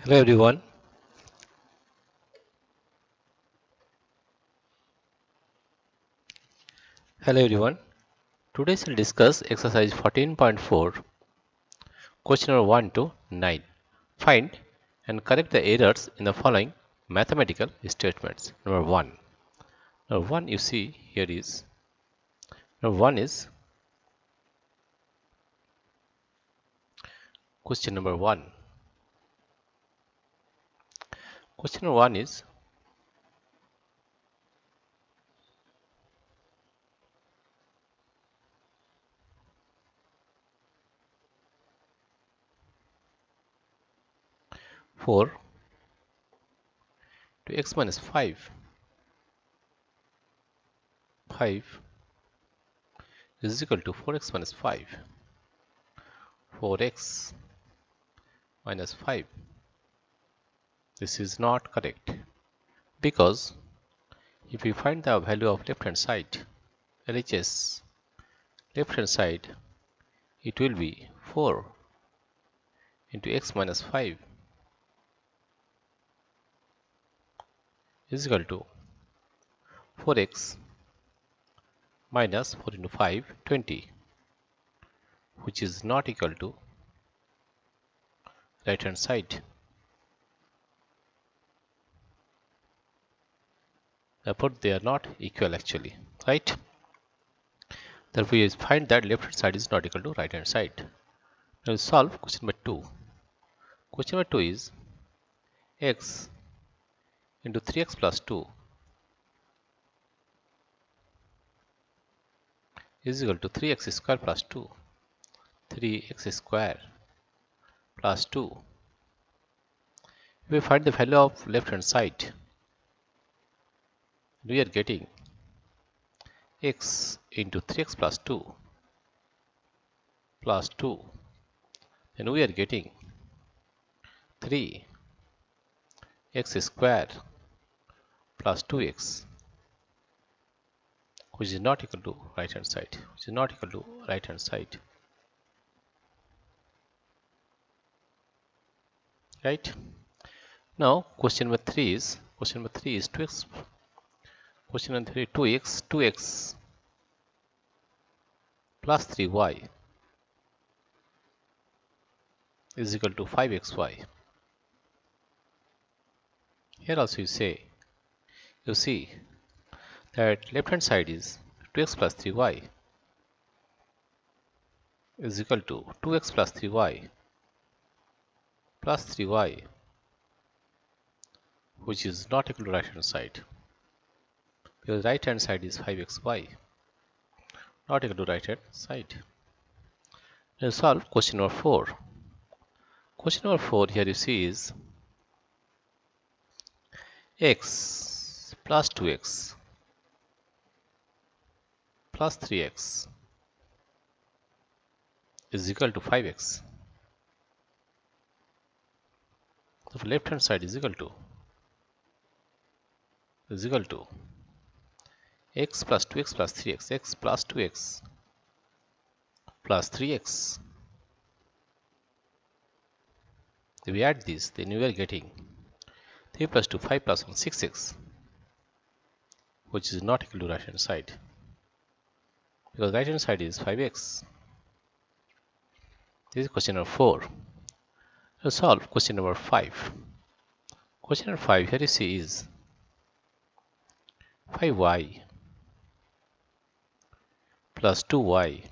Hello everyone. Hello everyone. Today we'll discuss exercise 14.4, question number 1 to 9. Find and correct the errors in the following mathematical statements. Number 1. Number 1 you see here is number 1 is question number 1. Question number 1 is 4 to x minus 5 is equal to 4x minus 5 4x minus 5. This is not correct because if we find the value of left hand side LHS left hand side, it will be 4 into x minus 5 is equal to 4x minus 4 into 5 20, which is not equal to right hand side. Therefore they are not equal actually, right? Therefore we find that left hand side is not equal to right hand side. Now we solve question number 2. Question number 2 is x into 3x plus 2 is equal to 3x square plus 2. 3x square plus 2. If we find the value of left hand side, we are getting x into 3x plus 2 plus 2. Then we are getting 3x square plus 2x, which is not equal to right hand side, right? Now question number 3 is 2x. Question number 3, 2x plus 3y is equal to 5xy. Here also you see that left hand side is 2x plus 3y is equal to 2x plus 3y plus 3y, which is not equal to right hand side, because right hand side is 5xy, not equal to right hand side. Now solve question number 4. Question number 4 here you see is x plus 2x plus 3x is equal to 5x. So left hand side is equal to x plus 2x plus 3x, x plus 2x plus 3x. If we add this, then we are getting 3 plus 2, 5 plus 1, 6x, which is not equal to right hand side, because right hand side is 5x. This is question number 4. Let's solve question number 5. Question number 5 here you see is 5y plus 2y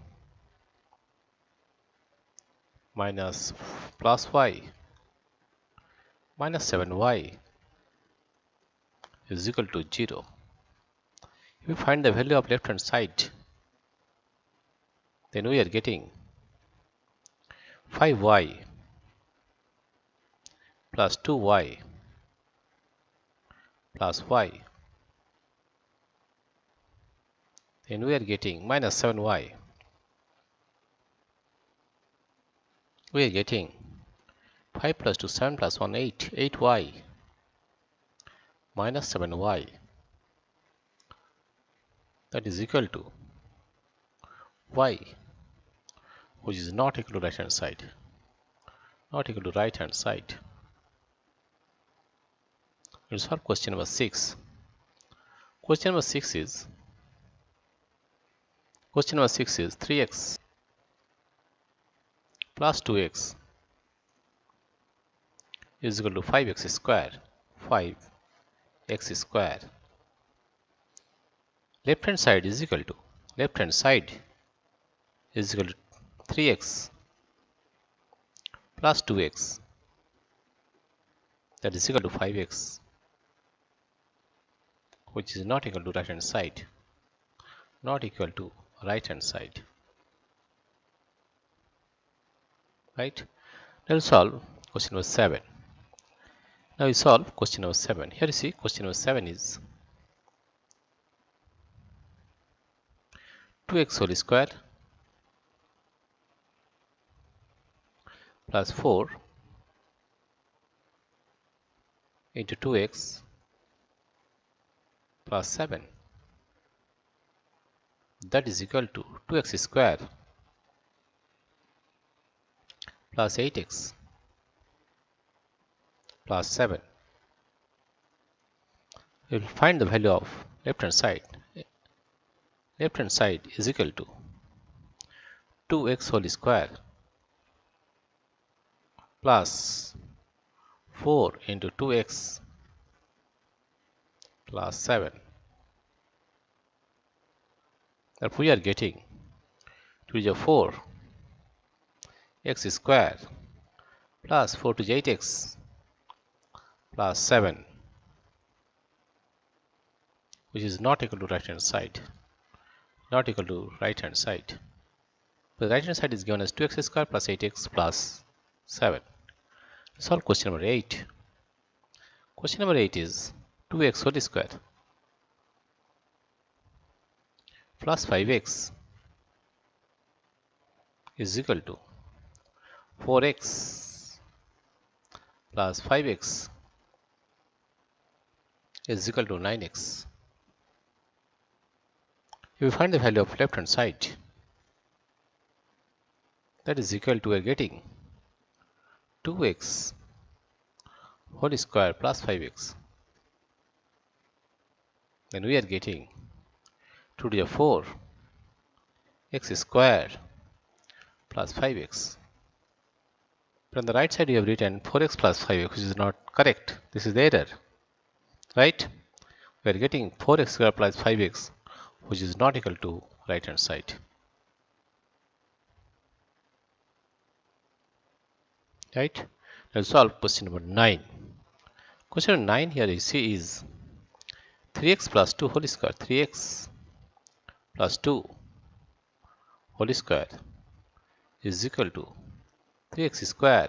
minus plus y minus 7y is equal to 0. If we find the value of left hand side, then we are getting 5y plus 2y plus y, then we are getting minus 7y. We are getting 5 plus 2, 7 plus 1, 8, 8y minus 7y, that is equal to y, which is not equal to right hand side, We'll solve question number 6. Question number 6 is 3x plus 2x is equal to 5x square. 5x square. Left hand side is equal to 3x plus 2x, that is equal to 5x, which is not equal to right hand side. Not equal to right hand side. Right? Now we solve question number 7. Now we solve question number 7. Here you see question number 7 is 2x whole square plus 4 into 2x plus 7, that is equal to 2x square plus 8x plus 7. We will find the value of left hand side. Left hand side is equal to 2x whole square plus 4 into 2x plus 7. Therefore we are getting 2 to the 4 x square plus 4 to the 8x plus 7, which is not equal to right hand side. Not equal to right hand side. The right hand side is given as 2x square plus 8x plus 7. Solve question number 8. Question number 8 is 2x whole square plus 5x is equal to 4x plus 5x is equal to 9x. If we find the value of left hand side, that is equal to, we are getting 2x whole square plus 5x. Then we are getting 2 to the 4 x square plus 5x. But on the right side we have written 4x plus 5x, which is not correct. This is the error. Right? We are getting 4x square plus 5x, which is not equal to right hand side. Right? Let's solve question number 9. Question number 9 here you see is 3x plus 2 whole square. 3x plus 2 whole square is equal to 3x square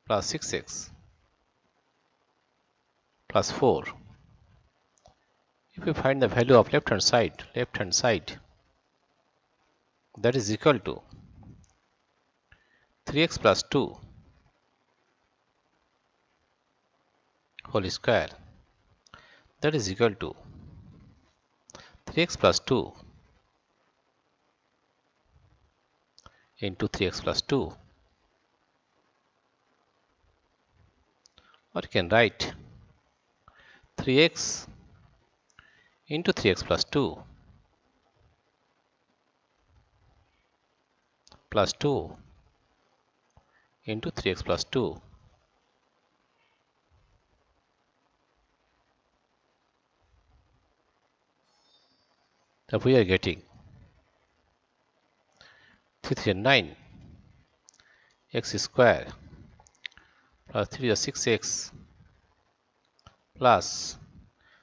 plus 6x plus 4. If we find the value of left hand side, that is equal to 3x plus 2 whole square, that is equal to 3x plus 2 into 3x plus 2, or you can write 3x into 3x plus 2 plus 2 into 3x plus 2. Therefore we are getting 3 to the 9 x square plus 3 to the 6x plus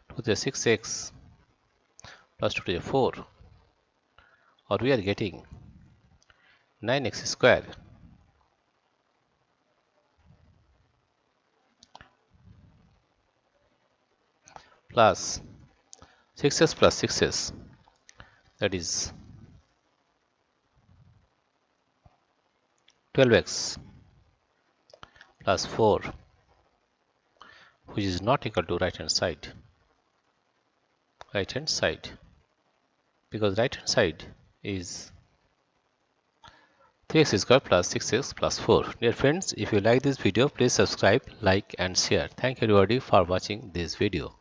2 to the 6x plus 2 to the 4, or we are getting 9x square plus 6x plus 6s, that is 12x plus 4, which is not equal to right hand side. Right hand side, because right hand side is 3x square plus 6x plus 4. Dear friends, if you like this video, please subscribe, like and share. Thank you everybody for watching this video.